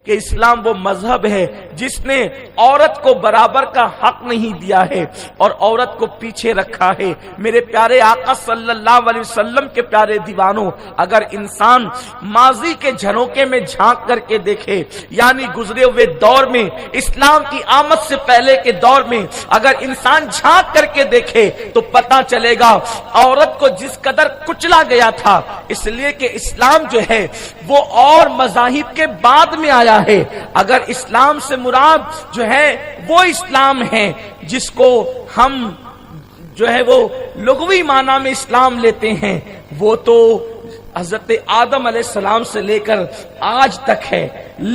کہ اسلام وہ مذہب ہے جس نے عورت کو برابر کا حق نہیں دیا ہے اور عورت کو پیچھے رکھا ہے۔ میرے پیارے آقا صلی اللہ علیہ وسلم کے پیارے دیوانوں، اگر انسان ماضی کے جھروکے میں جھانک کر کے دیکھے، یعنی گزرے ہوئے دور میں، اسلام کی آمد سے پہلے کے دور میں اگر انسان جھانک کر کے دیکھے تو پتہ چلے گا عورت کو جس قدر کچلا گیا تھا، اس لیے کہ اسلام جو ہے وہ اور مذاہب کے بعد میں آیا ہے۔ اگر اسلام سے مراد جو ہے وہ اسلام ہے جس کو ہم جو ہے وہ لغوی معنی میں اسلام لیتے ہیں، وہ تو حضرت آدم علیہ السلام سے لے کر آج تک ہے،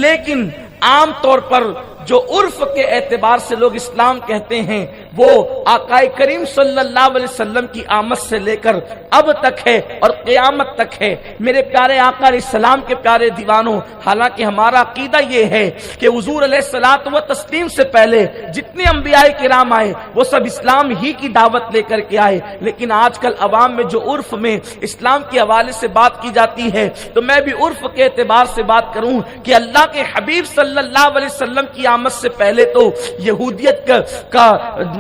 لیکن عام طور پر جو عرف کے اعتبار سے لوگ اسلام کہتے ہیں وہ آقا کریم صلی اللہ علیہ وسلم کی آمد سے لے کر اب تک ہے اور قیامت تک ہے۔ میرے پیارے آقا علیہ السلام کے پیارے دیوانوں، حالانکہ ہمارا عقیدہ یہ ہے کہ حضور علیہ الصلوۃ والتسلیم سے پہلے جتنے انبیاء کرام آئے وہ سب اسلام ہی کی دعوت لے کر کے آئے، لیکن آج کل عوام میں جو عرف میں اسلام کے حوالے سے بات کی جاتی ہے تو میں بھی عرف کے اعتبار سے بات کروں کہ اللہ کے حبیب صلی اللہ علیہ وسلم کی آمد سے پہلے تو یہودیت کا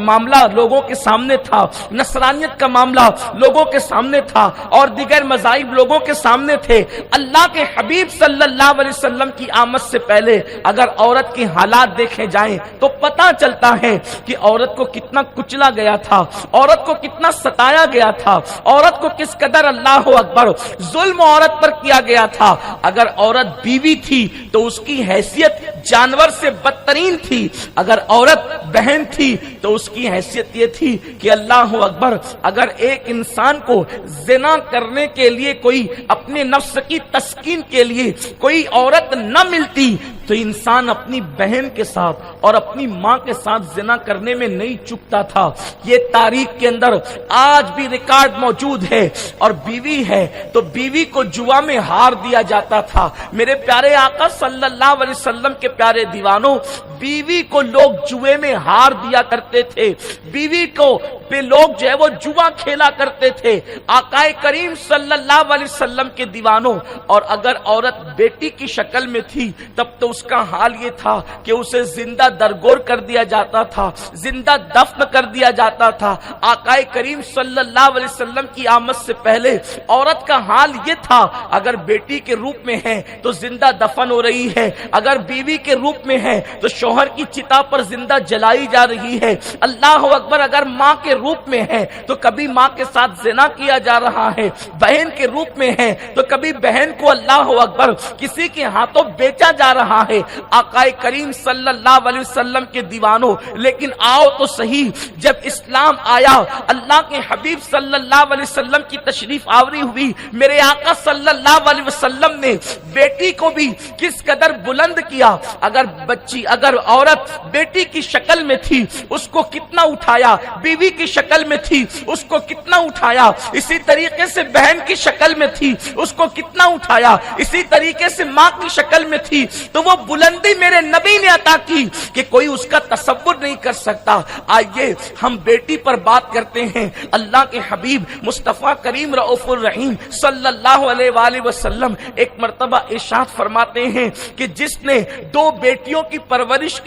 معاملہ لوگوں کے سامنے تھا، نصرانیت کا معاملہ لوگوں کے سامنے تھا اور دیگر مذاہب لوگوں کے سامنے تھے۔ اللہ کے حبیب صلی اللہ علیہ وسلم کی آمد سے پہلے اگر عورت کے حالات دیکھے جائیں تو پتہ چلتا ہے کہ عورت کو کتنا کچلا گیا تھا، عورت کو کتنا ستایا گیا تھا، عورت کو کس قدر اللہ اکبر ظلم عورت پر کیا گیا تھا۔ اگر عورت بیوی تھی تو اس کی حیثیت جانور سے بدترین تھی، اگر عورت بہن تھی تو اس کی حیثیت یہ تھی کہ اللہ اکبر اگر ایک انسان کو زنا کرنے کے لیے کوئی اپنے نفس کی تسکین کے لیے کوئی عورت نہ ملتی تو انسان اپنی بہن کے ساتھ اور اپنی ماں کے ساتھ زنا کرنے میں نہیں چکتا تھا۔ یہ تاریخ کے اندر آج بھی ریکارڈ موجود ہے۔ اور بیوی ہے تو بیوی کو جوا میں ہار دیا جاتا تھا۔ میرے پیارے آقا صلی اللہ علیہ وسلم کے پیارے دیوانوں، بیوی کو لوگ جوے میں ہار دیا کرتے تھے، بیوی کو پہ لوگ جو ہے وہ جوا کھیلا کرتے تھے۔ آقا کریم صلی اللہ علیہ وسلم کے دیوانوں، اور اگر عورت بیٹی کی شکل میں تھی تب تو اس کا حال یہ تھا کہ اسے زندہ درگور کر دیا جاتا تھا، زندہ دفن کر دیا جاتا تھا۔ آقا کریم صلی اللہ علیہ وسلم کی آمد سے پہلے عورت کا حال یہ تھا، اگر بیٹی کے روپ میں ہے تو زندہ دفن ہو رہی ہے، اگر بیوی کے روپ میں ہے تو شوہر کی چتا پر زندہ جلائی جا رہی ہے۔ اللہ اکبر اگر ماں کے روپ میں ہے تو کبھی ماں کے ساتھ زنا کیا جا رہا ہے، بہن کے روپ میں ہے تو کبھی بہن کو اللہ اکبر کسی کے ہاتھوں بیچا جا رہا ہے۔ آقا کریم صلی اللہ علیہ وسلم کے دیوانوں، لیکن آؤ تو صحیح، جب اسلام آیا، اللہ کے حبیب صلی اللہ علیہ وسلم کی تشریف آوری ہوئی، میرے آقا صلی اللہ علیہ وسلم نے بیٹی کو بھی کس قدر بلند کیا۔ اگر عورت بیٹی کی شکل میں تھی اس کو کتنا اٹھایا، بیوی کی شکل میں تھی اس کو کتنا اٹھایا، اسی طریقے سے بہن کی شکل میں تھی اس کو کتنا اٹھایا، اسی طریقے سے ماں کی شکل میں تھی تو وہ بلندی میرے نبی نے عطا کی کہ کوئی اس کا تصور نہیں کر سکتا۔ آئیے ہم بیٹی پر بات کرتے ہیں۔ اللہ کے حبیب مصطفیٰ کریم رؤوف الرحیم صلی اللہ علیہ وآلہ وسلم ایک مرتبہ ارشاد فرماتے ہیں کہ جس نے دو بیٹیوں کی پرورش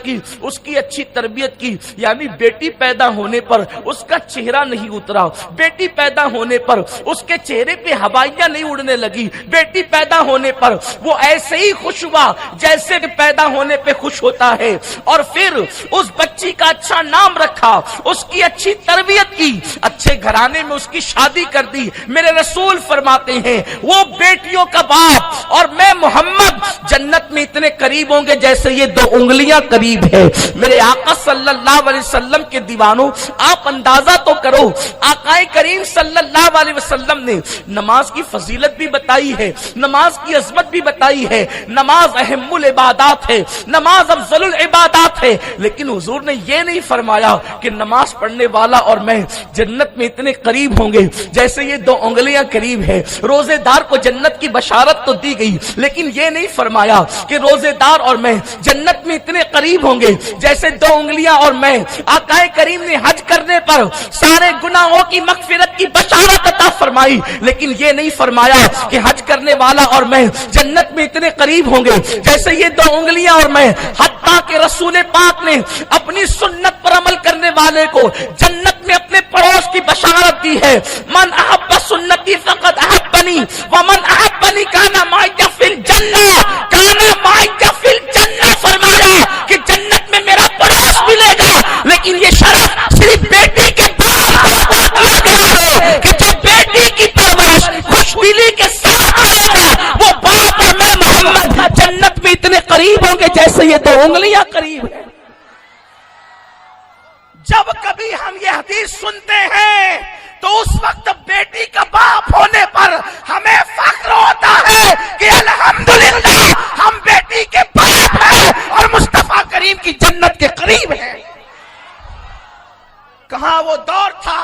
کی، اس کی اچھی تربیت کی، یعنی بیٹی پیدا ہونے پر اس کا چہرہ نہیں اترا، بیٹی پیدا ہونے پر اس کے چہرے پہ ہوائیاں نہیں اڑنے لگی، بیٹی پیدا ہونے پر وہ ایسے ہی خوش ہوا جیسے کہ پیدا ہونے پہ خوش ہوتا ہے، اور پھر اس بچی کا اچھا نام رکھا، اس کی اچھی تربیت کی، اچھے گھرانے میں اس کی شادی کر دی۔ میرے رسول فرماتے ہیں وہ بیٹیوں کا باپ اور میں محمد جنت میں اتنے قریب ہوں گے جیسے یہ دو انگلیاں قریب ہے۔ میرے آقا صلی اللہ علیہ وسلم کے دیوانوں، آپ اندازہ تو کرو، آقا کریم صلی اللہ علیہ وسلم نے نماز کی فضیلت بھی بتائی ہے، نماز کی عظمت بھی بتائی ہے، نماز اہم العبادات ہے، نماز افضل العبادات ہے، لیکن حضور نے یہ نہیں فرمایا کہ نماز پڑھنے والا اور میں جنت میں اتنے قریب ہوں گے جیسے یہ دو انگلیاں قریب ہے۔ روزے دار کو جنت کی بشارت تو دی گئی، لیکن یہ نہیں فرمایا کہ روزے روزے دار اور میں جنت میں اتنے قریب ہوں گے جیسے دو انگلیاں اور میں. آقا کریم نے حج کرنے پر سارے گناہوں کی مغفرت کی بشارت عطا فرمائی, لیکن یہ نہیں فرمایا کہ حج کرنے والا اور میں جنت میں اتنے قریب ہوں گے جیسے یہ دو انگلیاں اور میں. حتیٰ کہ رسول پاک نے اپنی سنت پر عمل کرنے والے کو جنت میں اپنے پڑوس کی بشارت دی ہے. من احب سنتی فقد احبنی ومن احبنی کانا معی فی الجنہ, کانا معی فی الجنہ. فرمایا کہ جنت میں میرا پڑوس ملے گا, لیکن یہ شرط صرف بیٹی کے باپ کو دیا گیا ہے کہ جو بیٹی کی پرورش خوشبیلی کے ساتھ کرے گا وہ باپ اور میں محمد جنت میں اتنے قریب ہوں گے جیسے یہ دو انگلیاں قریب ہیں. جب کبھی ہم یہ حدیث سنتے ہیں تو اس وقت بیٹی کا باپ ہونے پر ہمیں فخر ہوتا ہے کہ الحمدللہ ہم بیٹی کے باپ ہیں اور مصطفیٰ کریم کی جنت کے قریب ہیں. کہاں وہ دور تھا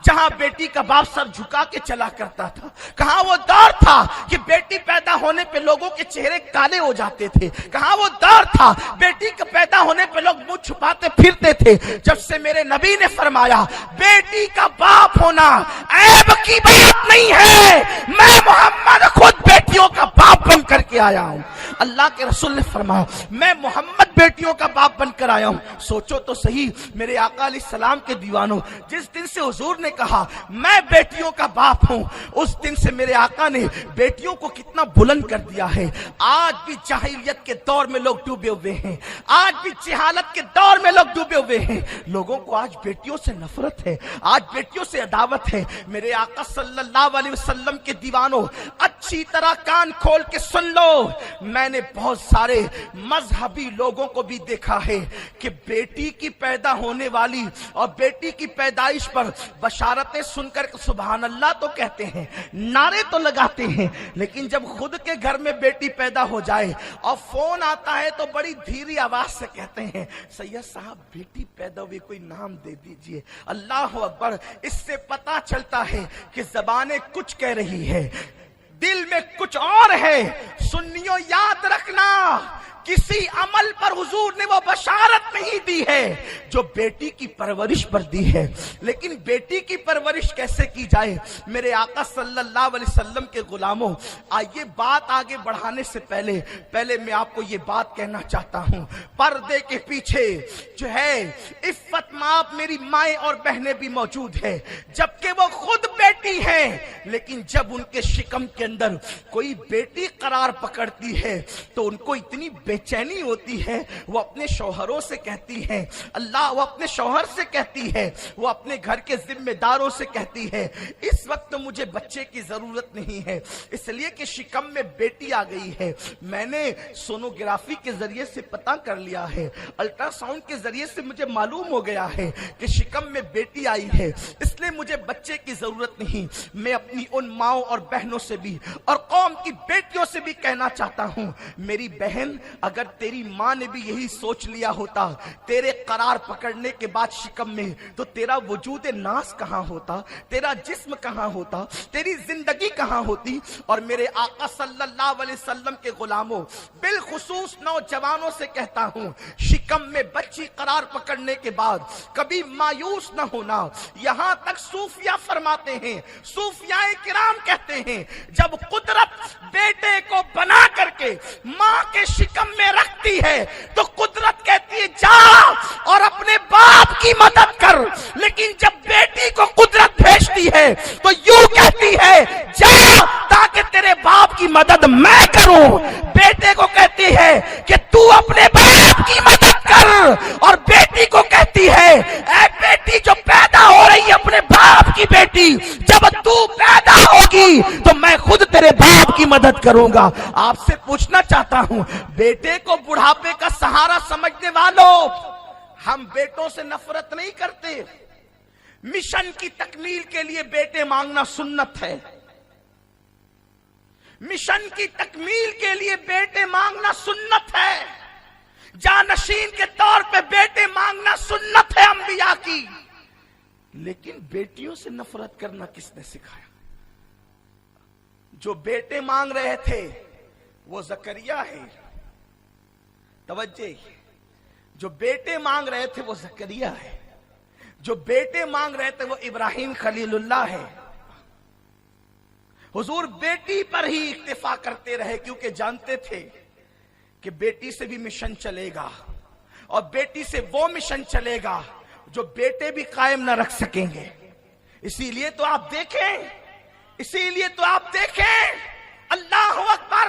جہاں بیٹی کا باپ سر جھکا کے چلا کرتا تھا؟ کہاں وہ دور تھا کہ بیٹی پیدا ہونے پہ لوگوں کے چہرے کالے ہو جاتے تھے؟ کہاں وہ دور تھا بیٹی کا پیدا ہونے پہ لوگ منہ چھپاتے پھرتے تھے؟ جب سے میرے نبی نے فرمایا بیٹی کا باپ ہونا عیب کی بات نہیں ہے, میں محمد خود بیٹیوں کا باپ بن کر کے آیا ہوں. اللہ کے رسول نے فرمایا میں محمد بیٹیوں کا باپ بن کر آیا ہوں. سوچو تو صحیح میرے آقا علیہ السلام کے دیوانوں, جس دن سے حضور نے کہا میں بیٹیوں کا باپ ہوں, اس دن سے میرے آقا نے بیٹیوں کو کتنا بلند کر دیا ہے. آج بھی جاہلیت کے دور میں لوگ ڈوبے ہوئے ہیں, آج بھی جہالت کے دور میں لوگ ڈوبے ہوئے ہیں. لوگوں کو آج بیٹیوں سے نفرت ہے, آج بیٹیوں سے عداوت ہے. میرے آقا صلی اللہ علیہ وسلم کے دیوانوں اچھی طرح کان کھول کے سن لو, میں نے بہت سارے مذہبی لوگوں کو بھی دیکھا ہے کہ بیٹی کی پیدا ہونے والی اور بیٹی کی پیدائش پر بشارتیں سن کر سبحان اللہ تو کہتے ہیں, نعرے تو لگاتے ہیں, لیکن جب خود کے گھر میں بیٹی پیدا ہو جائے اور فون آتا ہے تو بڑی دھیری آواز سے کہتے ہیں سید صاحب بیٹی پیدا ہوئی, کوئی نام دے دیجئے. اللہ اکبر. اس سے پتا چلتا ہے کہ زبانیں کچھ کہہ رہی ہے, دل میں کچھ اور ہے. سنیوں یاد رکھنا کسی عمل پر حضور نے وہ بشارت نہیں دی ہے جو بیٹی کی پرورش پر دی ہے. لیکن بیٹی کی پرورش کیسے کی جائے؟ میرے آقا صلی اللہ علیہ وسلم کے غلاموں, آئیے بات آگے بڑھانے سے پہلے میں آپ کو یہ بات کہنا چاہتا ہوں, پردے کے پیچھے جو ہے عفت ماپ میری مائیں اور بہنیں بھی موجود ہے, جبکہ وہ خود بیٹی ہیں, لیکن جب ان کے شکم کے اندر کوئی بیٹی قرار پکڑتی ہے تو ان کو اتنی بے چینی ہوتی ہے, وہ اپنے شوہروں سے کہتی ہے اللہ, وہ اپنے شوہر سے کہتی ہے, وہ اپنے گھر کے ذمہ داروں سے کہتی ہے اس وقت مجھے بچے کی ضرورت نہیں ہے, اس لیے کہ شکم میں بیٹی آ گئی ہے. میں نے سونوگرافی کے ذریعے سے پتہ کر لیا ہے, الٹرا ساؤنڈ کے ذریعے سے مجھے معلوم ہو گیا ہے کہ شکم میں بیٹی آئی ہے, اس لیے مجھے بچے کی ضرورت نہیں. میں اپنی ان ماؤں اور بہنوں سے بھی اور قوم کی بیٹیوں سے بھی کہنا چاہتا ہوں, میری بہن اگر تیری ماں نے بھی یہی سوچ لیا ہوتا تیرے قرار پکڑنے کے بعد شکم میں, تو تیرا وجود ناس کہاں ہوتا, تیرا جسم کہاں ہوتا, تیری زندگی کہاں ہوتی. اور میرے آقا صلی اللہ علیہ وسلم کے غلاموں, بالخصوص نوجوانوں سے کہتا ہوں, شکم میں بچی قرار پکڑنے کے بعد کبھی مایوس نہ ہونا. یہاں تک صوفیہ فرماتے ہیں, صوفیاء کرام کہتے ہیں جب قدرت بیٹے کو بنا کر کے ماں کے شکم میں رکھتی ہے تو قدرت کہتی ہے جا اور اپنے باپ کی مدد کر, لیکن جب بیٹی کو قدرت بھیجتی ہے تو یوں کہتی ہے جا تاکہ تیرے باپ کی مدد میں کروں. بیٹے کو کہتی ہے کہ تو اپنے باپ کی مدد کر, اور بیٹی کو کہتی ہے اے بیٹی جو پیدا ہو رہی ہے اپنے باپ کی بیٹی, جب تو پیدا ہوگی تو میں خود تیرے باپ کی مدد کروں گا. آپ سے پوچھنا چاہتا ہوں, بیٹے کو بڑھاپے کا سہارا سمجھنے والوں, ہم بیٹوں سے نفرت نہیں کرتے. مشن کی تکمیل کے لیے بیٹے مانگنا سنت ہے, مشن کی تکمیل کے لیے بیٹے مانگنا سنت ہے, جانشین کے طور پہ بیٹے مانگنا سنت ہے انبیاء کی. لیکن بیٹیوں سے نفرت کرنا کس نے سکھایا؟ جو بیٹے مانگ رہے تھے وہ زکریا ہے, توجہ، جو بیٹے مانگ رہے تھے وہ زکریا ہے، جو بیٹے مانگ رہے تھے وہ ابراہیم خلیل اللہ ہے۔ حضور بیٹی پر ہی اکتفا کرتے رہے کیونکہ جانتے تھے کہ بیٹی سے بھی مشن چلے گا، اور بیٹی سے وہ مشن چلے گا جو بیٹے بھی قائم نہ رکھ سکیں گے۔ اسی لیے تو آپ دیکھیں اللہ اکبر،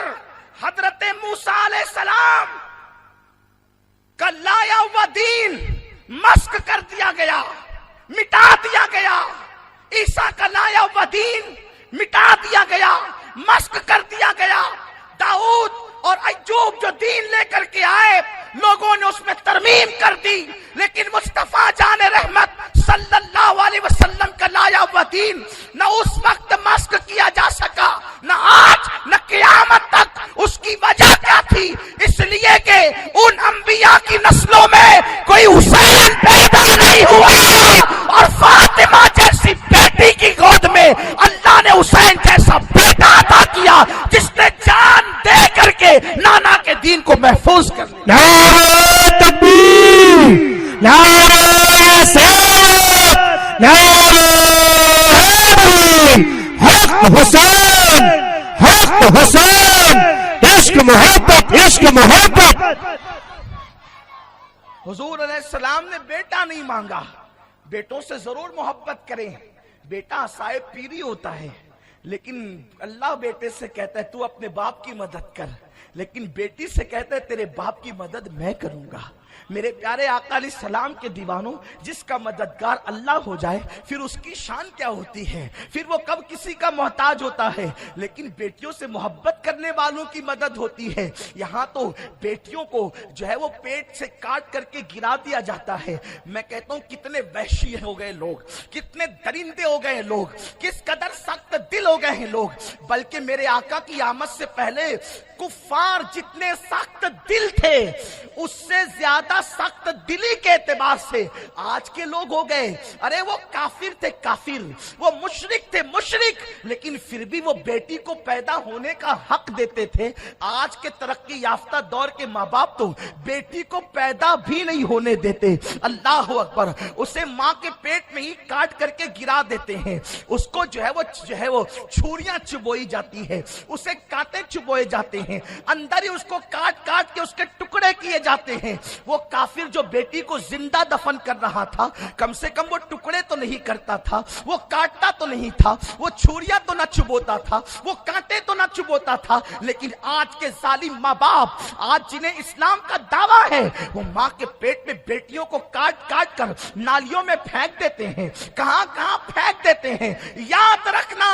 حضرت موسیٰ علیہ السلام کا لایا ہوا دین مسخ کر دیا گیا، مٹا دیا گیا۔ عیسیٰ کا لایا ہوا دین مٹا دیا گیا، مسخ کر دیا گیا۔ داؤد اور ایوب جو دین لے کر کے آئے، لوگوں نے اس میں ترمیم کر دی، لیکن مصطفیٰ جان رحمت صلی اللہ علیہ وسلم کا لایا ہوا دین نہ اس وقت مسخ کیا جا سکا، نہ آج نہ قیامت تک۔ اس کی وجہ کیا تھی؟ اس لیے کہ ان انبیاء کی نسلوں میں کوئی حسین پیدا نہیں ہوا، اور فاطمہ جیسی بیٹی کی گود میں اللہ نے حسین جیسا بیٹا عطا کیا جس نے جان دے کر کے نانا کے دین کو محفوظ کر لیا۔ نعرہ تکبیر، نعرہ رسالت، نعرہ حیدر، حق حسین، حق حسین، عشق محبت، عشق محبت۔ حضور علیہ السلام نے بیٹا نہیں مانگا، بیٹوں سے ضرور محبت کریں، بیٹا صاحب پیری ہوتا ہے، لیکن اللہ بیٹے سے کہتا ہے تو اپنے باپ کی مدد کر، لیکن بیٹی سے کہتا ہے تیرے باپ کی مدد میں کروں گا۔ میرے پیارے آقا علیہ السلام کے دیوانوں، جس کا مددگار اللہ ہو جائے پھر اس کی شان کیا ہوتی ہے، پھر وہ کب کسی کا محتاج ہوتا ہے، لیکن بیٹیوں سے محبت کرنے والوں کی مدد ہوتی ہے۔ یہاں تو بیٹیوں کو جو ہے وہ پیٹ سے کاٹ کر کے گرا دیا جاتا ہے۔ میں کہتا ہوں کتنے وحشی ہو گئے لوگ، کتنے درندے ہو گئے لوگ، کس قدر سخت دل ہو گئے ہیں لوگ۔ بلکہ میرے آقا کی آمد سے پہلے کفار جتنے سخت دل تھے، اس سے زیادہ سخت دلی کے اعتبار سے آج کے لوگ ہو گئے۔ ارے وہ کافر تھے کافر، وہ مشرک تھے مشرک، لیکن پھر بھی وہ بیٹی کو پیدا ہونے کا حق دیتے تھے۔ آج کے ترقی یافتہ دور کے ماں باپ تو بیٹی کو پیدا بھی نہیں ہونے دیتے۔ اللہ اکبر، اسے ماں کے پیٹ میں ہی کاٹ کر کے گرا دیتے ہیں۔ اس کو جو ہے وہ چھریاں چبوئی جاتی ہے، اسے کانٹے چبوئے جاتے ہیں، اندر ہی اس کو کاٹ کاٹ کے اس کے ٹکڑے کیے جاتے ہیں۔ وہ کافر جو بیٹی کو زندہ دفن کر رہا تھا، کم سے کم وہ ٹکڑے تو نہیں کرتا تھا، وہ کاٹتا تو نہیں تھا، وہ چھریاں تو نہ چبوتا تھا، وہ کانٹے تو نہ چبوتا تھا۔ لیکن آج کے ظالم ماں باپ، آج جنہیں اسلام کا دعویٰ ہے، وہ ماں کے پیٹ میں بیٹیوں کو کاٹ کاٹ کر نالیوں میں پھینک دیتے ہیں، کہاں کہاں پھینک دیتے ہیں۔ یاد رکھنا،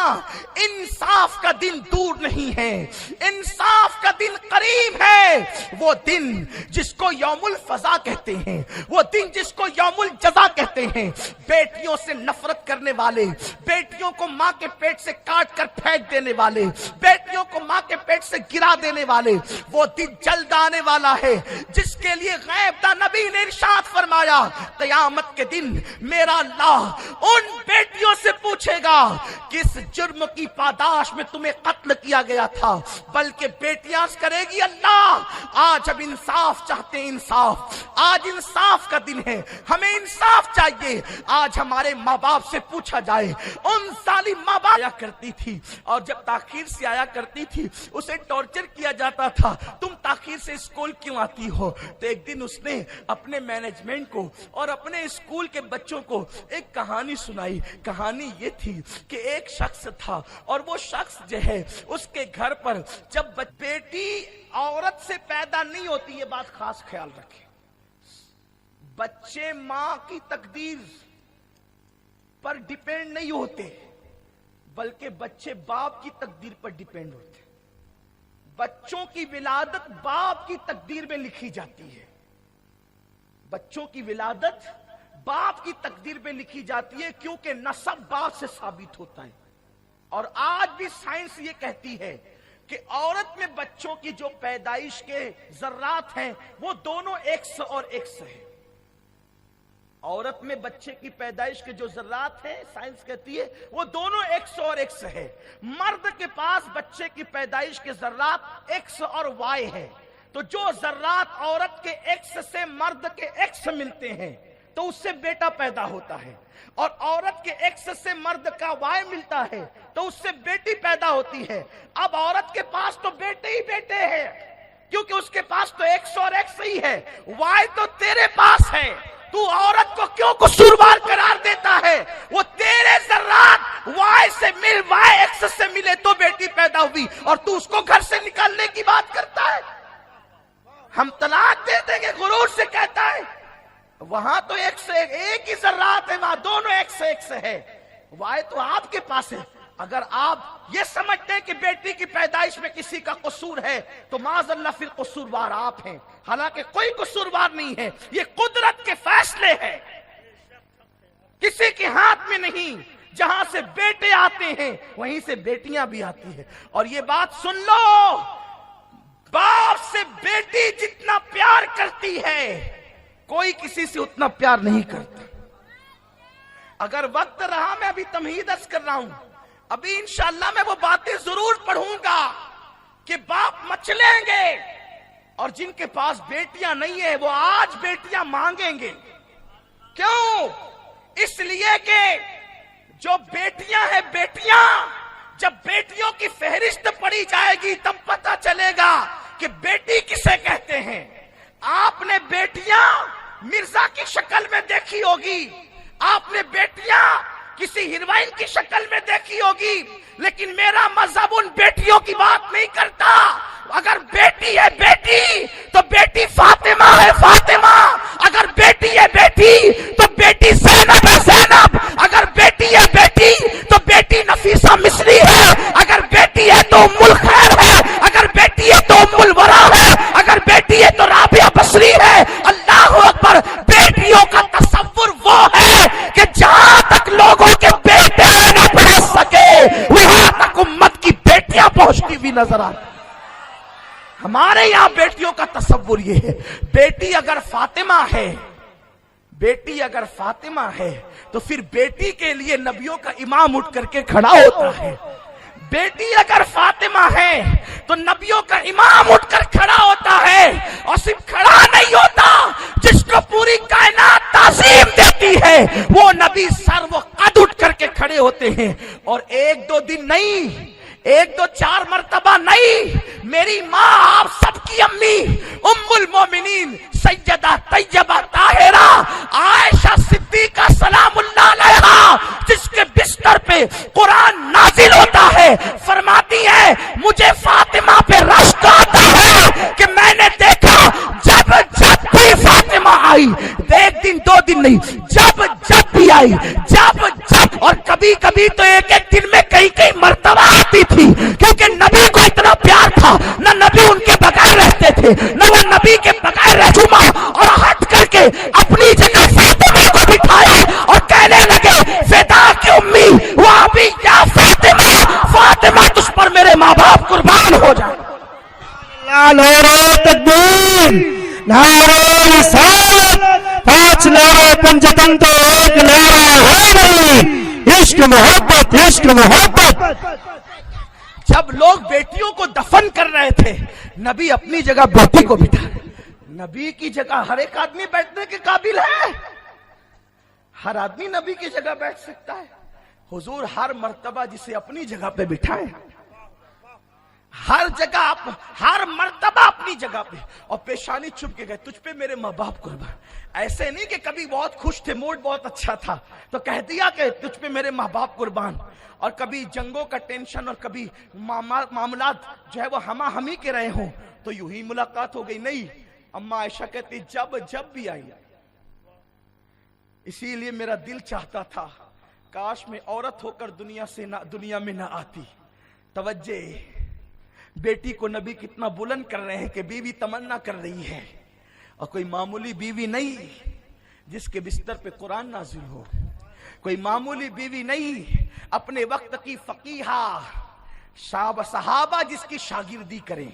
انصاف کا دن دور نہیں ہے، انصاف کا دن قریب ہے۔ وہ دن جس کو یوم الفضا کہتے ہیں، وہ دن جس کو یوم الجزا کہتے ہیں۔ بیٹیوں سے نفرت کرنے والے، بیٹیوں کو ماں کے پیٹ سے کاٹ کر پھینک دینے والے، بیٹیوں کو ماں کے پیٹ سے گرا دینے والے، وہ دن جلد آنے والا ہے جس کے لیے غیب دا نبی نے ارشاد فرمایا، قیامت کے دن میرا اللہ ان بیٹیوں سے پوچھے گا کس جرم کی پاداش میں تمہیں قتل کیا گیا تھا، بلکہ بیٹیاں کرے گی اللہ آج اب انصاف چاہتے ہیں، انصاف، آج انصاف کا دن ہے، ہمیں انصاف چاہیے۔ آج ہمارے ماں باپ سے پوچھا جائے، ان ظالم ماں باپ آیا کرتی تھی اور جب تاخیر سے آیا کرتی تھی اسے ٹارچر کیا جاتا تھا، تم تاخیر سے اسکول کیوں آتی ہو؟ تو ایک دن اس نے اپنے مینجمنٹ کو اور اپنے اسکول کے بچوں کو ایک کہانی سنائی۔ کہانی یہ تھی کہ ایک شخص تھا اور وہ شخص جو ہے اس کے گھر پر جب بیٹی عورت سے پیدا نہیں ہوتی، یہ بات خاص خیال رکھیں، بچے ماں کی تقدیر پر ڈیپینڈ نہیں ہوتے، بلکہ بچے باپ کی تقدیر پر ڈیپینڈ ہوتے۔ بچوں کی ولادت باپ کی تقدیر میں لکھی جاتی ہے، بچوں کی ولادت باپ کی تقدیر میں لکھی جاتی ہے، کیونکہ نسب باپ سے ثابت ہوتا ہے۔ اور آج بھی سائنس یہ کہتی ہے کہ عورت میں بچوں کی جو پیدائش کے ذرات ہیں وہ دونوں ایکس اور ایکس ہیں۔ عورت میں بچے کی پیدائش کے جو ذرات ہیں سائنس کہتی ہے وہ دونوں ایکس اور ایکس ہے۔ مرد کے پاس بچے کی پیدائش کے ذرات ایکس اور وائی ہے۔ تو جو ذرات عورت کے ایکس سے مرد کے ایکس ملتے ہیں تو اس سے بیٹا پیدا ہوتا ہے، اور عورت کے ایکس سے مرد کا وائی ملتا ہے تو اس سے بیٹی پیدا ہوتی ہے۔ اب عورت کے پاس تو بیٹے ہی بیٹے ہیں، کیونکہ اس کے پاس تو ایکس اور ایکس ہی ہے، وائی تو تیرے پاس ہے، تو عورت کو کیوں قصوروار قرار دیتا ہے؟ وہ تیرے ذرات وائی سے مل، وائی ایکس سے ملے تو بیٹی پیدا ہوئی، اور تو اس کو گھر سے نکالنے کی بات کرتا ہے۔ ہم طلاق دے دیں گے غرور سے کہتا ہے، وہاں تو ایک ہی ذرات ہے، وہاں دونوں ایکس ہے، وائی تو آپ کے پاس ہے۔ اگر آپ یہ سمجھتے ہیں کہ بیٹی کی پیدائش میں کسی کا قصور ہے تو معاذ اللہ پھر قصوروار آپ ہیں، حالانکہ کوئی قصوروار نہیں ہے، یہ قدرت کے فیصلے ہیں، کسی کے ہاتھ میں نہیں۔ جہاں سے بیٹے آتے ہیں وہیں سے بیٹیاں بھی آتی ہیں، اور یہ بات سن لو، باپ سے بیٹی جتنا پیار کرتی ہے کوئی کسی سے اتنا پیار نہیں کرتا۔ اگر وقت رہا، میں ابھی تمہید عرض کر رہا ہوں، ابھی انشاءاللہ میں وہ باتیں ضرور پڑھوں گا کہ باپ مچلیں گے، اور جن کے پاس بیٹیاں نہیں ہیں وہ آج بیٹیاں مانگیں گے۔ کیوں؟ اس لیے کہ جو بیٹیاں ہیں، بیٹیاں جب بیٹیوں کی فہرست پڑھی جائے گی تب پتہ چلے گا کہ بیٹی کسے کہتے ہیں۔ آپ نے بیٹیاں مرزا کی شکل میں دیکھی ہوگی، آپ نے بیٹیاں کسی ہیروئن کی شکل میں دیکھی ہوگی، لیکن میرا مذہب ان بیٹیوں کی بات نہیں کرتا۔ اگر بیٹی ہے بیٹی تو بیٹی فاطمہ ہے فاطمہ، اگر بیٹی ہے بیٹی تو بیٹی زینب ہے زینب، اگر بیٹی ہے بیٹی تو بیٹی نفیسہ مصری ہے، اگر بیٹی ہے تو ام الخیر ہے، اگر بیٹی ہے تو ام الورا ہے، اگر بیٹی ہے تو رابعہ بصری ہے۔ اللہ اکبر! بیٹیوں کا تصور وہ ہے کہ جہاں تک لوگوں کے بیٹے نہ پہنچ سکے وہاں تک امت کی بیٹیاں پہنچتی ہوئی نظر آتی۔ ہمارے یہاں بیٹیوں کا تصور یہ ہے، بیٹی اگر فاطمہ ہے، بیٹی اگر فاطمہ ہے تو پھر بیٹی کے لیے نبیوں کا امام اٹھ کر کے کھڑا ہوتا ہے۔ بیٹی اگر فاطمہ ہے تو نبیوں کا امام اٹھ کر کھڑا ہوتا ہے، اور صرف کھڑا نہیں ہوتا، جس کو پوری کائنات تعظیم دیتی ہے وہ نبی سر و قد اٹھ کر کے کھڑے ہوتے ہیں، اور ایک دو دن نہیں، ایک دو چار مرتبہ نہیں، میری ماں آپ سب کی امی ام المومنین سیدہ طیبہ طاہرہ عائشہ صدیقہ سلام اللہ علیہا، جس کے بستر پہ قرآن نازل ہوتا ہے، فرماتی ہے مجھے فاطمہ پہ رشک آتا ہے کہ میں نے دیکھا جب جب بھی فاطمہ آئی، ایک دن دو دن نہیں، جب جب بھی آئی، جب جب، اور کبھی کبھی تو ایک ایک دن میں کئی کئی مرتبہ آتی تھی، کیونکہ نبی کو اتنا پیار تھا، نہ نبی ان کے بغیر رہتے تھے، نہ وہ نبی کے بغیر رہنما، اور ہٹ کر کے اپنی جگہ فاطمہ کو بٹھایا اور کہنے لگے فدا کی امی وہاں بھی کیا فاطمہ، فاطمہ تجھ پر میرے ماں باپ قربان ہو جائے۔ نعرہ تکبیر، نعرہ رسالت، 5 نعرہ پنجتن تو ایک نعرہ ہے نہیں، عشق محبت عشق محبت۔ جب لوگ بیٹیوں کو دفن کر رہے تھے نبی اپنی جگہ بیٹی کو بٹھا، نبی کی جگہ ہر ایک آدمی بیٹھنے کے قابل ہے، ہر آدمی نبی کی جگہ بیٹھ سکتا ہے، حضور ہر مرتبہ جسے اپنی جگہ پہ بٹھائے، ہر جگہ ہر مرتبہ اپنی جگہ پہ، اور پیشانی چھپ کے گئے تجھ پہ میرے ماں باپ قربان۔ ایسے نہیں کہ کبھی بہت خوش تھے، موڈ بہت اچھا تھا تو کہہ دیا کہ تجھ پہ میرے ماں باپ قربان، اور کبھی جنگوں کا ٹینشن اور کبھی معاملات جو ہے وہ ہما ہمی کے رہے ہوں تو یوں ہی ملاقات ہو گئی، نہیں، اماں عائشہ کہتی جب جب بھی آئی، اسی لیے میرا دل چاہتا تھا کاش میں عورت ہو کر دنیا میں نہ آتی۔ توجہ، بیٹی کو نبی کتنا بلند کر رہے ہیں کہ بیوی تمنا کر رہی ہے، اور کوئی معمولی بیوی نہیں جس کے بستر پہ قرآن نازل ہو، کوئی معمولی بیوی نہیں، اپنے وقت کی فقیہہ صحابہ جس کی شاگردی کریں،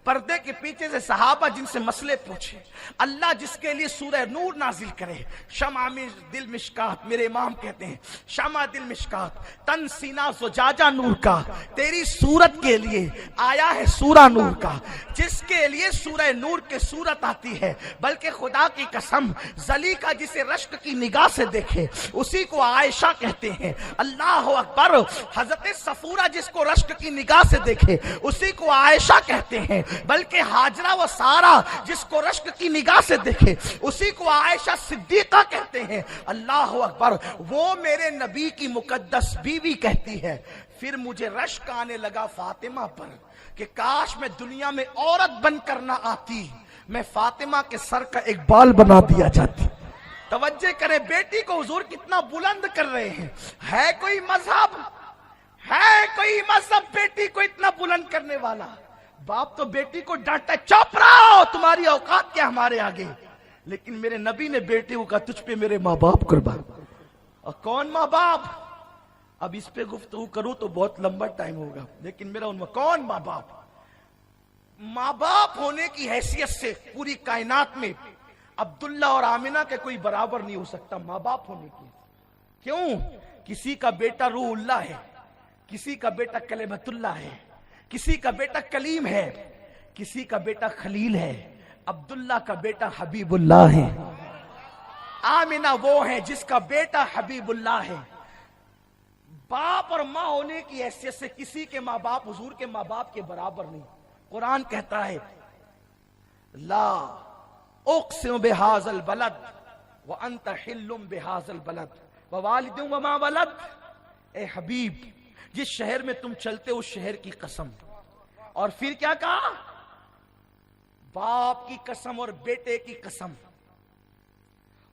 پردے کے پیچھے سے صحابہ جن سے مسئلے پوچھے، اللہ جس کے لیے سورہ نور نازل کرے، شمع میں دل مشکات، میرے امام کہتے ہیں شمع دل مشکات، تن سینہ زجاجہ نور کا، تیری صورت کے لیے آیا ہے سورہ نور کا، جس کے لیے سورہ نور کے صورت آتی ہے، بلکہ خدا کی قسم زلیخا جسے رشک کی نگاہ سے دیکھے اسی کو عائشہ کہتے ہیں، اللہ اکبر، حضرت صفورہ جس کو رشک کی نگاہ سے دیکھے اسی کو عائشہ کہتے ہیں، بلکہ ہاجرہ و سارہ جس کو رشک کی نگاہ سے دیکھے اسی کو عائشہ صدیقہ کہتے ہیں، اللہ اکبر، وہ میرے نبی کی مقدس بیوی کہتی ہے۔ پھر مجھے رشک آنے لگا فاطمہ پر کہ کاش میں دنیا میں عورت بن کر نہ آتی، میں فاطمہ کے سر کا ایک بال بنا دیا جاتی۔ توجہ کریں، بیٹی کو حضور کتنا بلند کر رہے ہیں۔ ہے کوئی مذہب بیٹی کو اتنا بلند کرنے والا؟ باپ تو بیٹی کو ڈانٹتا ہے، چپ رہو، تمہاری اوقات کیا ہمارے آگے؟ لیکن میرے نبی نے بیٹے کو کہا تجھ پہ میرے ماں باپ قربان۔ اور کون ماں باپ؟ اب اس پہ گفتگو کروں تو بہت لمبا ٹائم ہوگا، لیکن میرا عنوان کون ماں باپ؟ ماں باپ ہونے کی حیثیت سے پوری کائنات میں عبداللہ اور آمنہ کے کوئی برابر نہیں ہو سکتا ماں باپ ہونے کی۔ کیوں؟ کسی کا بیٹا روح اللہ ہے، کسی کا بیٹا کلمت اللہ ہے، کسی کا بیٹا کلیم ہے، کسی کا بیٹا خلیل ہے، عبداللہ کا بیٹا حبیب اللہ ہے، آمنہ وہ ہے جس کا بیٹا حبیب اللہ ہے۔ باپ اور ماں ہونے کی حیثیت سے کسی کے ماں باپ حضور کے ماں باپ کے برابر نہیں۔ قرآن کہتا ہے لا اقسم بہذا البلد وانت حل بہذا البلد ووالد وما ولد، اے حبیب جس شہر میں تم چلتے اس شہر کی قسم۔ اور پھر کیا کہا؟ باپ کی قسم اور بیٹے کی قسم،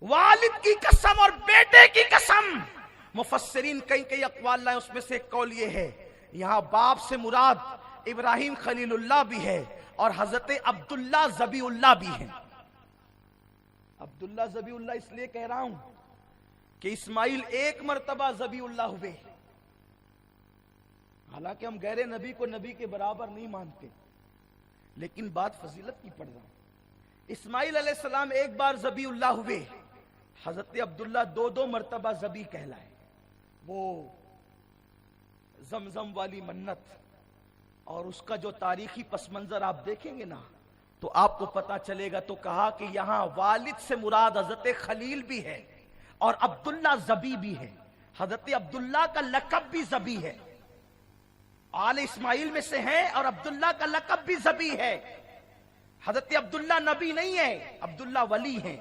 والد کی قسم اور بیٹے کی قسم۔ مفسرین کئی اقوال لائے، اس میں سے ایک قول یہ ہے یہاں باپ سے مراد ابراہیم خلیل اللہ بھی ہے اور حضرت عبداللہ ذبی اللہ بھی ہیں۔ عبداللہ ذبی اللہ اس لیے کہہ رہا ہوں کہ اسماعیل ایک مرتبہ ذبی اللہ ہوئے، حالانکہ ہم غیر نبی کو نبی کے برابر نہیں مانتے، لیکن بات فضیلت کی پڑھ رہا ہوں۔ اسماعیل علیہ السلام ایک بار ذبی اللہ ہوئے، حضرت عبداللہ دو مرتبہ ذبی کہلائے۔ وہ زمزم والی منت اور اس کا جو تاریخی پس منظر آپ دیکھیں گے نا تو آپ کو پتا چلے گا۔ تو کہا کہ یہاں والد سے مراد حضرت خلیل بھی ہے اور عبداللہ ذبی بھی ہے، حضرت عبداللہ کا لقب بھی ذبی ہے، آل اسماعیل میں سے ہے اور عبداللہ کا لقب بھی ذبی ہے۔ حضرت عبداللہ نبی نہیں ہے، عبداللہ ولی ہیں،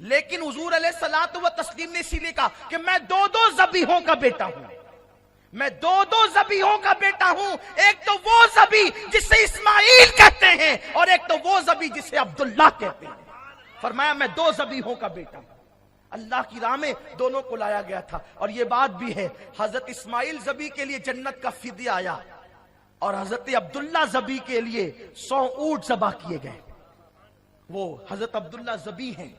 لیکن حضور علیہ الصلوۃ والتسلیم نے اسی لیے کہا کہ میں دو ذبیحوں کا بیٹا ہوں، میں دو ذبیحوں کا بیٹا ہوں، ایک تو وہ ذبی جسے اسماعیل کہتے ہیں اور ایک تو وہ ذبی جسے عبداللہ کہتے ہیں۔ فرمایا میں دو ذبیحوں کا بیٹا ہوں۔ اللہ کی راہ میں دونوں کو لایا گیا تھا، اور یہ بات بھی ہے حضرت اسماعیل ذبی کے لیے جنت کا فدیہ آیا اور حضرت عبداللہ ذبی کے لیے 100 اونٹ ذبح کیے گئے، وہ حضرت عبداللہ ذبی ہیں۔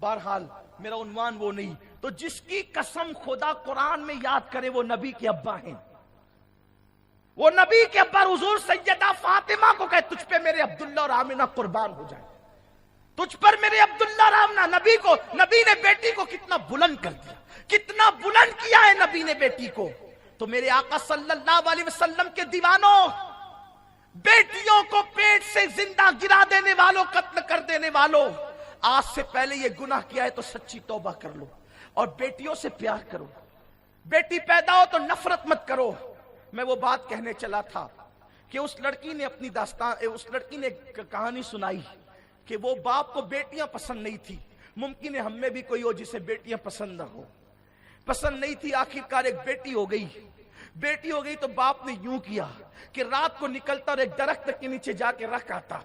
بہرحال میرا عنوان وہ نہیں، تو جس کی قسم خدا قرآن میں یاد کرے وہ نبی کے ابا ہیں، وہ نبی کے ابا حضور سیدہ فاطمہ کو کہے تجھ پہ میرے عبداللہ اور آمنہ قربان ہو جائے، تجھ پر میرے عبداللہ اور آمنہ۔ نبی نے بیٹی کو کتنا بلند کر دیا، کتنا بلند کیا ہے نبی نے بیٹی کو۔ تو میرے آقا صلی اللہ علیہ وسلم کے دیوانوں، بیٹیوں کو پیٹ سے زندہ گرا دینے والوں، قتل کر دینے والوں، آج سے پہلے یہ گناہ کیا ہے تو سچی توبہ کر لو اور بیٹیوں سے پیار کرو۔ بیٹی پیدا ہو تو نفرت مت کرو۔ میں وہ بات کہنے چلا تھا کہ اس لڑکی نے اپنی اس لڑکی نے کہانی سنائی کہ وہ باپ کو بیٹیاں پسند نہیں تھی۔ ممکن ہے ہم میں بھی کوئی ہو جسے بیٹیاں پسند نہ ہو، پسند نہیں تھی، آخرکار ایک بیٹی ہو گئی تو باپ نے یوں کیا کہ رات کو نکلتا اور ایک درخت کے نیچے جا کے رکھ آتا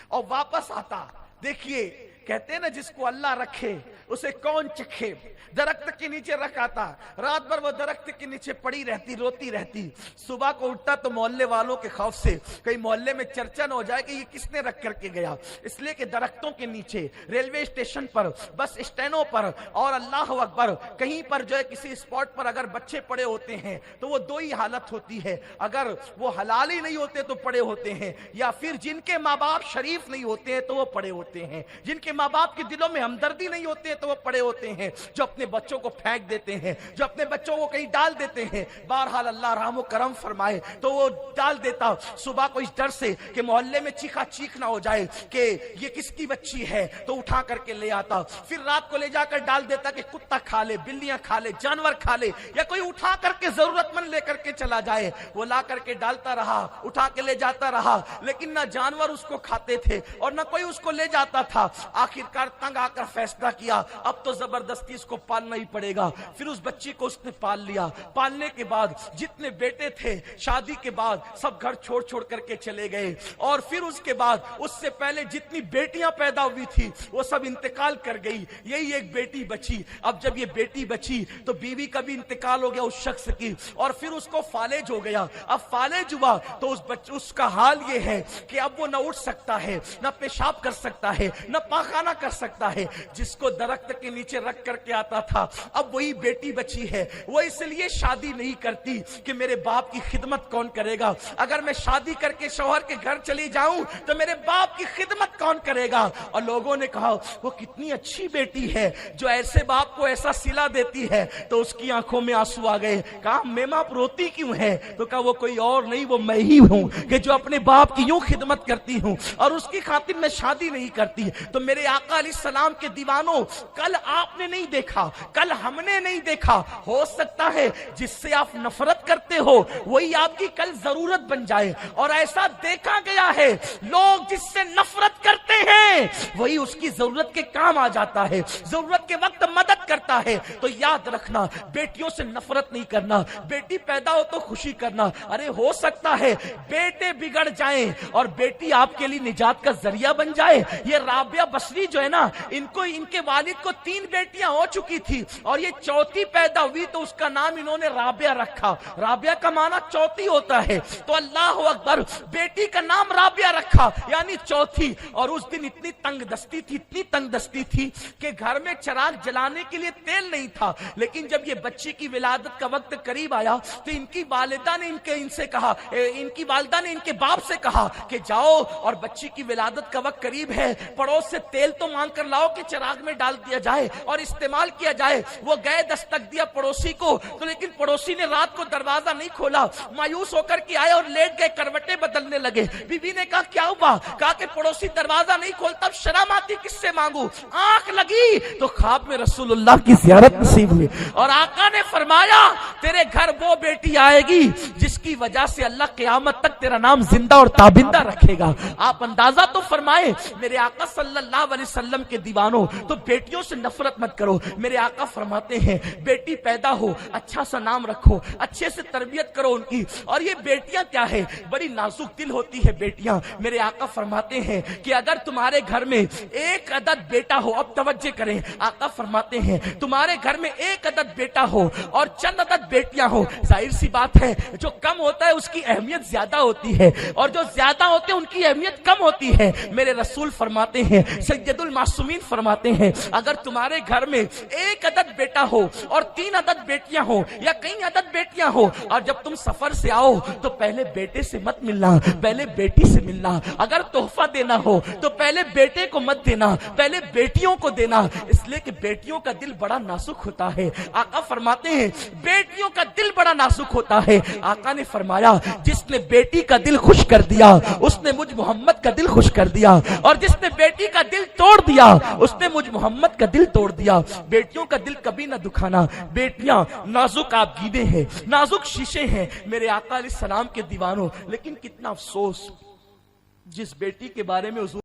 اور واپس آتا۔ دیکھیے کہتے ہیں نا جس کو اللہ رکھے اسے کون چکھے. درخت کے نیچے رکھ آتا, رات بھر وہ درخت کے نیچے پڑی رہتی, روتی رہتی. صبح کو اٹھتا تو محلے والوں کے خوف سے کہیں محلے میں چرچا نہ ہو جائے کہ یہ کس نے رکھ کر کے گیا. اس لیے کہ درختوں کے نیچے, ریلوے اسٹیشن پر, بس اسٹینوں پر, اور اللہ اکبر کہیں پر جو ہے کسی اسپاٹ پر اگر بچے پڑے ہوتے ہیں تو وہ دو ہی حالت ہوتی ہے, اگر وہ حلال ہی نہیں ہوتے تو پڑے ہوتے ہیں, یا پھر جن کے ماں باپ شریف نہیں ہوتے ہیں تو وہ پڑے ہوتے ہیں, جن کے ماں باپ کے دلوں میں ہمدردی نہیں ہوتے ہیں تو وہ پڑے ہوتے ہیں, جو اپنے بچوں کو پھینک دیتے ہیں, جو اپنے بچوں کو کہیں ڈال دیتے ہیں. بہرحال اللہ رحم و کرم فرمائے تو وہ ڈال دیتا صبح کو اس ڈر سے کہ محلے میں چیخا چیخ نہ ہو جائے کہ یہ کس کی بچی ہے, تو اٹھا کر کے لے آتا. پھر رات کو لے جا کر ڈال دیتا کہ کتا کھا لے, بلیاں کھا لے, جانور کھا لے, یا کوئی اٹھا کر کے ضرورت مند لے کر کے چلا جائے. وہ لا کر کے ڈالتا رہا, اٹھا کے لے جاتا رہا, لیکن نہ جانور اس کو کھاتے تھے اور نہ کوئی اس کو لے جاتا تھا. آخرکار تنگ آ کر فیصلہ کیا اب تو زبردستی اس کو پالنا ہی پڑے گا. پھر اس بچی کو اس نے پال لیا. پالنے کے بعد جتنے بیٹے تھے شادی کے بعد سب گھر چھوڑ چھوڑ کر کے چلے گئے, اور پھر اس کے بعد اس سے پہلے جتنی بیٹیاں پیدا ہوئی تھی وہ سب انتقال کر گئی, یہی ایک بیٹی بچی. اب جب یہ بیٹی بچی تو بیوی کا بھی انتقال ہو گیا اس شخص کی, اور پھر اس کو فالج ہو گیا. اب فالج ہوا تو اس کا حال یہ ہے کہ اب وہ نہ اٹھ سکتا ہے, نہ پیشاب کر سکتا ہے, نہ پاخانہ کر سکتا ہے. جس کو درخت کے نیچے رکھ کر کے آتا تھا اب وہی بیٹی بچی ہے. وہ اس لیے شادی نہیں کرتی کہ میرے باپ کی خدمت کون کرے گا, اگر میں شادی کر کے شوہر کے گھر چلی جاؤں تو میرے باپ کی خدمت کون کرے گا. اور لوگوں نے کہا وہ کتنی اچھی بیٹی ہے جو ایسے باپ کو ایسا صلہ دیتی ہے, تو اس کی آنکھوں میں آنسو آ گئے. کہا میما آپ روتی کیوں ہے, تو کہا وہ کوئی اور نہیں, وہ میں ہی ہوں کہ جو اپنے باپ کی یوں خدمت کرتی ہوں اور اس کی خاطر میں شادی نہیں کرتی. تو میرے آقا علیہ السلام کے دیوانوں, کل آپ نے نہیں دیکھا, کل ہم نے نہیں دیکھا, ہو سکتا ہے جس سے آپ نفرت کرتے ہو وہی آپ کی کل ضرورت بن جائے. اور ایسا دیکھا گیا ہے لوگ جس سے نفرت کرتے ہیں وہی اس کی ضرورت کے کام آ جاتا ہے, ضرورت کے وقت مدد کرتا ہے. تو یاد رکھنا, بیٹیوں سے نفرت نہیں کرنا, بیٹی پیدا ہو تو خوشی کرنا. ارے ہو سکتا ہے بیٹے بگڑ جائیں اور بیٹی آپ کے لیے نجات کا ذریعہ بن جائے. یہ رابعہ بصری جو ہے نا, ان کے والد کو 3 بیٹیاں ہو چکی تھی اور یہ چوتھی پیدا ہوئی تو اس کا نام انہوں نے رابعہ رکھا. رابعہ کا معنی چوتھی ہوتا ہے, تو اللہ اکبر, بیٹی کا نام رابعہ رکھا یعنی چوتھی. اور اس دن اتنی تنگ دستی تھی, اتنی تنگ دستی تھی کہ گھر میں چراغ جلانے کے لیے تیل نہیں تھا. لیکن جب یہ بچی کی ولادت کا وقت قریب آیا تو ان کی والدہ نے ان کی والدہ نے ان کے باپ سے کہا کہ جاؤ اور بچی کی ولادت کا وقت قریب ہے, پڑوس سے تیل تو مانگ کر لاؤ کہ چراغ میں ڈال دیا جائے اور استعمال کیا جائے. وہ گئے, دستک دیا پڑوسی کو, تو لیکن پڑوسی نے رات کو دروازہ نہیں کھولا. مایوس ہو کر کے آئے اور لیٹ گئے, کروٹیں بدلنے لگے. بی بی نے کہا کیا ہوا, کہا کہ پڑوسی دروازہ نہیں کھولتا, اب شرم آتی کس سے مانگوں. آنکھ لگی تو خواب میں رسول اللہ کی زیارت نصیب ہوئی اور آقا نے فرمایا تیرے گھر وہ بیٹی آئے گی جس کی وجہ سے اللہ قیامت تک تیرا نام زندہ اور تابندہ رکھے گا. آپ اندازہ تو فرمائے میرے آقا صلی اللہ علیہ وسلم کے دیوانوں, تو بیٹیوں سے نفرت مت کرو. میرے آقا فرماتے ہیں بیٹی پیدا ہو اچھا سا نام رکھو, اچھے سے تربیت کرو ان کی. اور یہ بیٹیاں کیا ہے, بڑی نازک دل ہوتی ہے بیٹیاں. میرے آقا فرماتے ہیں کہ اگر تمہارے گھر میں 1 عدد بیٹا ہو, اب توجہ کریں, آقا فرماتے ہیں تمہارے گھر میں 1 عدد بیٹا ہو اور چند عدد بیٹیاں ہو, ظاہر سی بات ہے جو کم ہوتا ہے اس کی اہمیت زیادہ ہوتی ہے اور جو زیادہ ہوتے ہیں ان کی اہمیت کم ہوتی ہے. میرے رسول فرماتے ہیں, سید المعصومین فرماتے ہیں, اگر تمہارے گھر میں 1 عدد بیٹا ہو اور 3 عدد بیٹیاں ہو یا کئی عدد بیٹیاں ہو, اور جب تم سفر سے آؤ تو پہلے بیٹے سے مت ملنا, پہلے بیٹی سے ملنا. اگر تحفہ دینا ہو تو پہلے بیٹے کو مت دینا, پہلے بیٹیوں کو دینا, اس لیے کہ بیٹیوں کا دل بڑا نازک ہوتا ہے. آقا فرماتے ہیں بیٹیوں کا دل بڑا نازک ہوتا ہے. آقا نے فرمایا جس نے بیٹی کا دل خوش کر دیا اس نے مجھ محمد کا دل خوش کر دیا, اور جس نے بیٹی کا دل توڑ دیا اس نے مجھ محمد کا دل توڑ دیا. بیٹیوں کا دل کبھی نہ دکھانا. بیٹیاں نازک آپ گیدے ہیں, نازک شیشے ہیں میرے آقا علیہ السلام کے دیوانوں. لیکن کتنا افسوس, جس بیٹی کے بارے میں حضور